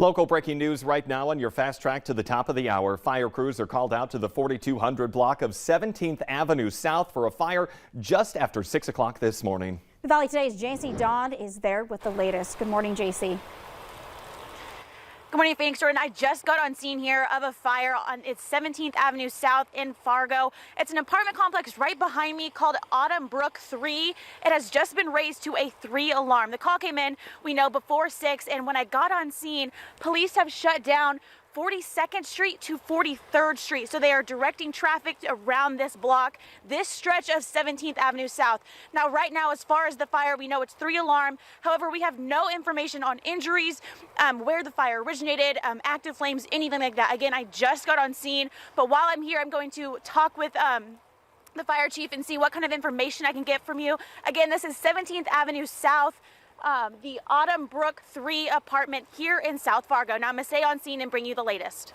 Local breaking news right now on your fast track to the top of the hour. Fire crews are called out to the 4200 block of 17th Avenue South for a fire just after 6 o'clock this morning. The Valley Today's JC Dodd is there with the latest. Good morning, JC. Good morning, Phoenix. Jordan. I just got on scene here of a fire on 17th Avenue South in Fargo. It's an apartment complex right behind me called Autumn Brook 3. It has just been raised to a 3 alarm. The call came in, we know, before 6, and when I got on scene, police have shut down 42nd Street to 43rd Street. So they are directing traffic around this block, this stretch of 17th Avenue South. Now, right now, as far as the fire, we know it's 3 alarm. However, we have no information on injuries, where the fire originated, active flames, anything like that. Again, I just got on scene, but while I'm here, I'm going to talk with the fire chief and see what kind of information I can get from you. Again, this is 17th Avenue South. The Autumn Brook 3 apartment here in South Fargo. Now I'm going to stay on scene and bring you the latest.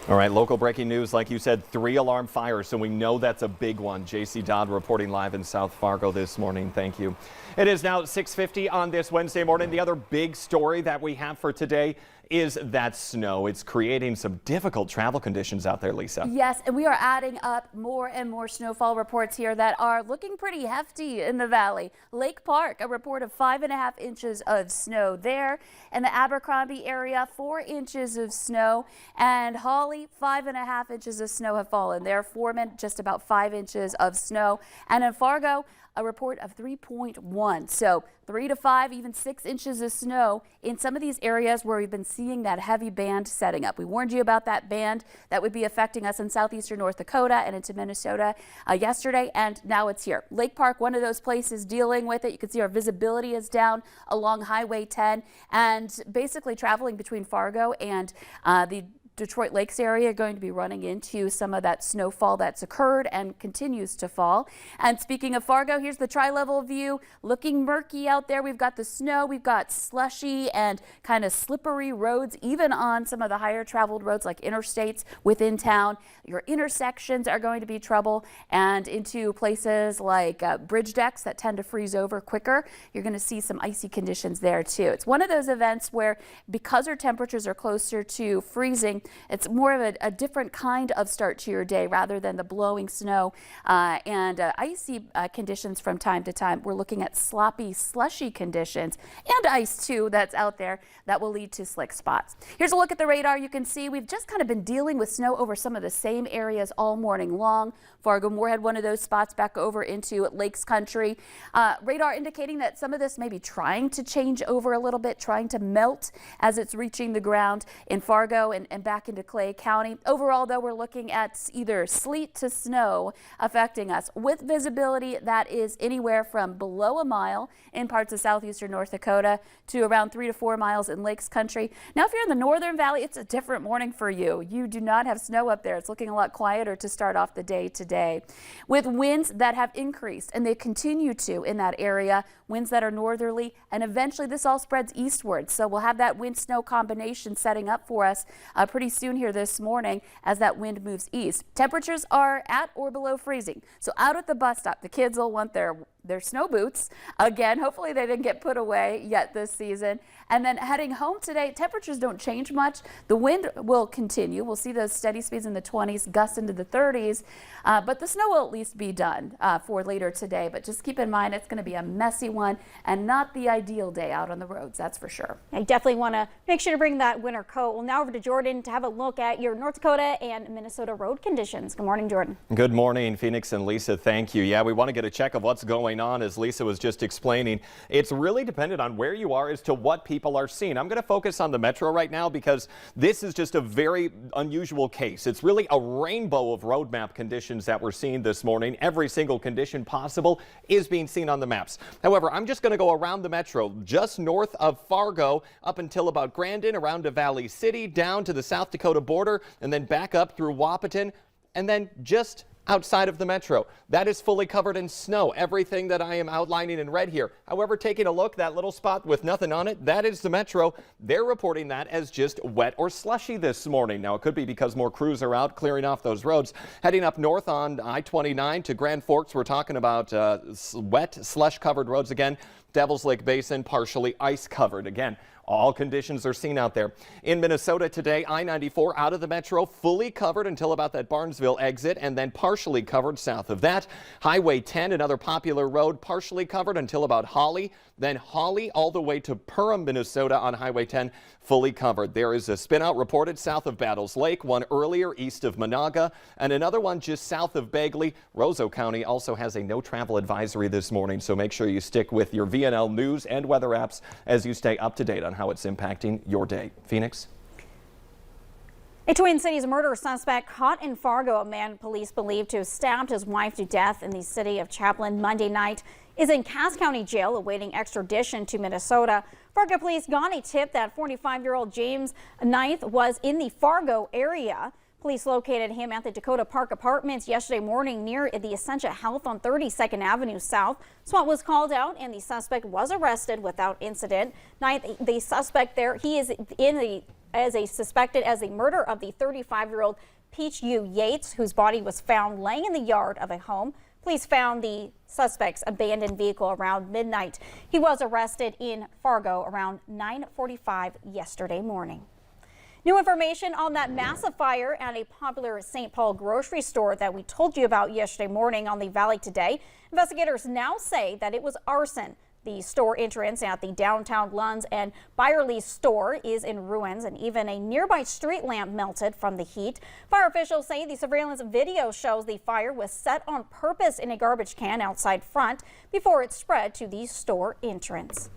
All right, local breaking news, like you said, 3 alarm fire, so we know that's a big one. JC Dodd reporting live in South Fargo this morning. Thank you. It is now 6:50 on this Wednesday morning. The other big story that we have for today is that snow. It's creating some difficult travel conditions out there, Lisa. Yes, and we are adding up more and more snowfall reports here that are looking pretty hefty in the valley. Lake Park, a report of 5.5 inches of snow there. In the Abercrombie area, 4 inches of snow. And Hawley, 5.5 inches of snow have fallen there. Foreman, just about 5 inches of snow. And in Fargo, a report of 3.1. So 3 to 5, even 6 inches of snow in some of these areas where we've been seeing that heavy band setting up. We warned you about that band that would be affecting us in southeastern North Dakota and into Minnesota yesterday, and now it's here. Lake Park, one of those places dealing with it. You can see our visibility is down along Highway 10, and basically traveling between Fargo and the Detroit Lakes area going to be running into some of that snowfall that's occurred and continues to fall. And speaking of Fargo, here's the tri-level view. Looking murky out there. We've got the snow, we've got slushy and kind of slippery roads, even on some of the higher traveled roads like interstates within town. Your intersections are going to be trouble, and into places like bridge decks that tend to freeze over quicker. You're going to see some icy conditions there too. It's one of those events where, because our temperatures are closer to freezing, it's more of a different kind of start to your day rather than the blowing snow and icy conditions from time to time. We're looking at sloppy, slushy conditions and ice too that's out there that will lead to slick spots. Here's a look at the radar. You can see we've just kind of been dealing with snow over some of the same areas all morning long. Fargo-Moorhead, one of those spots, back over into Lakes Country. Radar indicating that some of this may be trying to change over a little bit, trying to melt as it's reaching the ground in Fargo and back into Clay County. Overall, though, we're looking at either sleet to snow affecting us with visibility that is anywhere from below a mile in parts of southeastern North Dakota to around 3 to 4 miles in Lakes Country. Now, if you're in the Northern Valley, it's a different morning for you. You do not have snow up there. It's looking a lot quieter to start off the day today, with winds that have increased, and they continue to in that area. Winds that are northerly, and eventually this all spreads eastward. So we'll have that wind-snow combination setting up for us pretty soon here this morning as that wind moves east. Temperatures are at or below freezing. So out at the bus stop, the kids will want their snow boots. Again, hopefully they didn't get put away yet this season. And then heading home today, temperatures don't change much. The wind will continue. We'll see those steady speeds in the 20s, gusts into the 30s, but the snow will at least be done for later today. But just keep in mind, it's going to be a messy one and not the ideal day out on the roads, that's for sure. I definitely want to make sure to bring that winter coat. Well, now over to Jordan to have a look at your North Dakota and Minnesota road conditions. Good morning, Jordan. Good morning, Phoenix and Lisa. Thank you. Yeah, we want to get a check of what's going on. As Lisa was just explaining, it's really dependent on where you are as to what people are seeing. I'm going to focus on the metro right now because this is just a very unusual case. It's really a rainbow of road map conditions that we're seeing this morning. Every single condition possible is being seen on the maps. However, I'm just going to go around the metro, just north of Fargo, up until about Grandin, around to Valley City, down to the South Dakota border, and then back up through Wahpeton, and then just outside of the metro. That is fully covered in snow, everything that I am outlining in red here. However, taking a look, that little spot with nothing on it, that is the metro. They're reporting that as just wet or slushy this morning. Now, it could be because more crews are out clearing off those roads. Heading up north on I-29 to Grand Forks, we're talking about wet, slush-covered roads again. Devil's Lake Basin, partially ice covered. Again, All conditions are seen out there. In Minnesota today, I-94 out of the metro, fully covered until about that Barnesville exit, and then partially covered south of that. Highway 10, another popular road, partially covered until about Holly. Then Holly all the way to Perham, Minnesota on Highway 10, fully covered. There is a spin-out reported south of Battles Lake, one earlier east of Monaga, and another one just south of Bagley. Roseau County also has a no travel advisory this morning, so make sure you stick with your VNL news and weather apps as you stay up to date on how it's impacting your day. Phoenix? A Twin Cities murder suspect caught in Fargo. A man police believe to have stabbed his wife to death in the city of Chaplin Monday night is in Cass County Jail awaiting extradition to Minnesota. Fargo police got a tip that 45-year-old James Knight was in the Fargo area. Police located him at the Dakota Park Apartments yesterday morning near the Essentia Health on 32nd Avenue South. SWAT was called out and the suspect was arrested without incident. Knight, the suspect there, he is suspected as the murder of the 35-year-old Peach U. Yates, whose body was found laying in the yard of a home. Police found the suspect's abandoned vehicle around midnight. He was arrested in Fargo around 9:45 yesterday morning. New information on that massive fire at a popular St. Paul grocery store that we told you about yesterday morning on the Valley Today. Investigators now say that it was arson. The store entrance at the downtown Lunds and Byerly store is in ruins, and even a nearby street lamp melted from the heat. Fire officials say the surveillance video shows the fire was set on purpose in a garbage can outside front before it spread to the store entrance.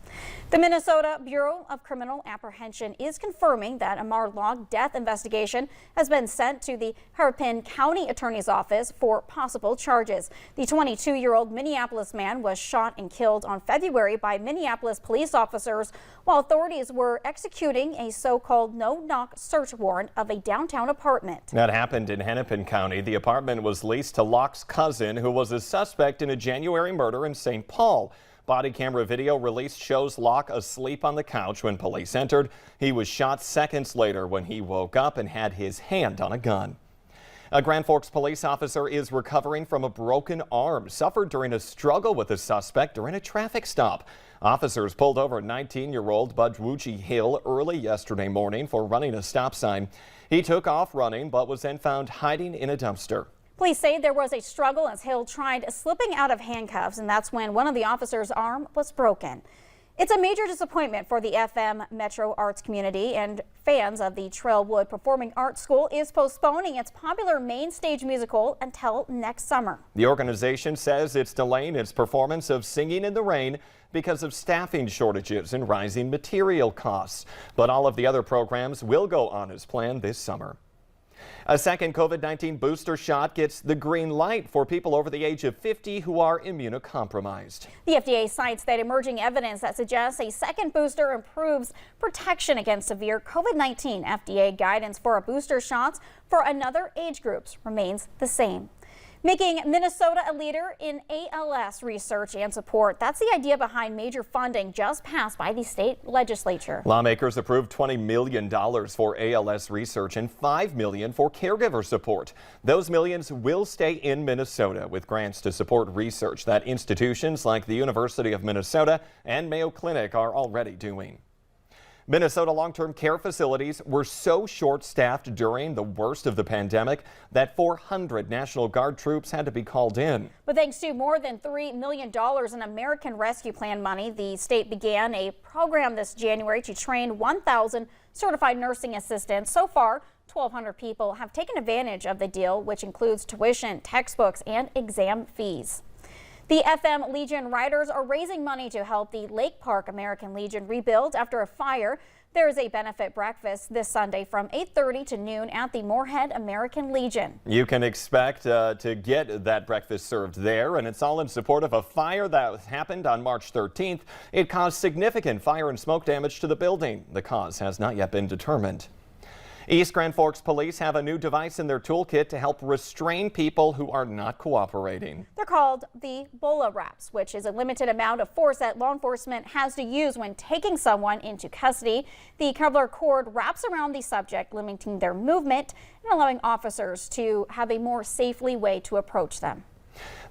The Minnesota Bureau of Criminal Apprehension is confirming that a Mar-a-Lago death investigation has been sent to the Hennepin County Attorney's Office for possible charges. The 22-year-old Minneapolis man was shot and killed on February by Minneapolis police officers while authorities were executing a so-called no-knock search warrant of a downtown apartment. That happened in Hennepin County. The apartment was leased to Locke's cousin, who was a suspect in a January murder in St. Paul. Body camera video released shows Locke asleep on the couch when police entered. He was shot seconds later when he woke up and had his hand on a gun. A Grand Forks police officer is recovering from a broken arm suffered during a struggle with a suspect during a traffic stop. Officers pulled over 19-year-old Bud Wuchi Hill early yesterday morning for running a stop sign. He took off running but was then found hiding in a dumpster. Police say there was a struggle as Hill tried slipping out of handcuffs, and that's when one of the officers' arm was broken. It's a major disappointment for the FM Metro arts community, and fans of the Trailwood Performing Arts School is postponing its popular main stage musical until next summer. The organization says it's delaying its performance of Singing in the Rain because of staffing shortages and rising material costs. But all of the other programs will go on as planned this summer. A second COVID-19 booster shot gets the green light for people over the age of 50 who are immunocompromised. The FDA cites that emerging evidence that suggests a second booster improves protection against severe COVID-19. FDA guidance for booster shots for another age groups remains the same. Making Minnesota a leader in ALS research and support. That's the idea behind major funding just passed by the state legislature. Lawmakers approved $20 million for ALS research and $5 million for caregiver support. Those millions will stay in Minnesota with grants to support research that institutions like the University of Minnesota and Mayo Clinic are already doing. Minnesota long-term care facilities were so short-staffed during the worst of the pandemic that 400 National Guard troops had to be called in. But thanks to more than $3 million in American Rescue Plan money, the state began a program this January to train 1,000 certified nursing assistants. So far, 1,200 people have taken advantage of the deal, which includes tuition, textbooks, and exam fees. The FM Legion Riders are raising money to help the Lake Park American Legion rebuild after a fire. There is a benefit breakfast this Sunday from 8:30 to noon at the Moorhead American Legion. You can expect to get that breakfast served there, and it's all in support of a fire that happened on March 13th. It caused significant fire and smoke damage to the building. The cause has not yet been determined. East Grand Forks police have a new device in their toolkit to help restrain people who are not cooperating. They're called the BOLA wraps, which is a limited amount of force that law enforcement has to use when taking someone into custody. The Kevlar cord wraps around the subject, limiting their movement and allowing officers to have a more safely way to approach them.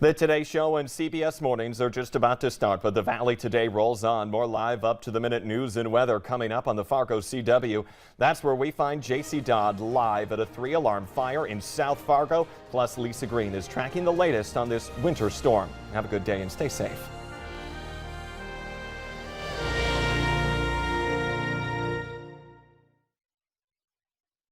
The Today Show and CBS Mornings are just about to start, but the Valley Today rolls on. More live up-to-the-minute news and weather coming up on the Fargo CW. That's where we find JC Dodd live at a 3-alarm fire in South Fargo. Plus, Lisa Green is tracking the latest on this winter storm. Have a good day and stay safe.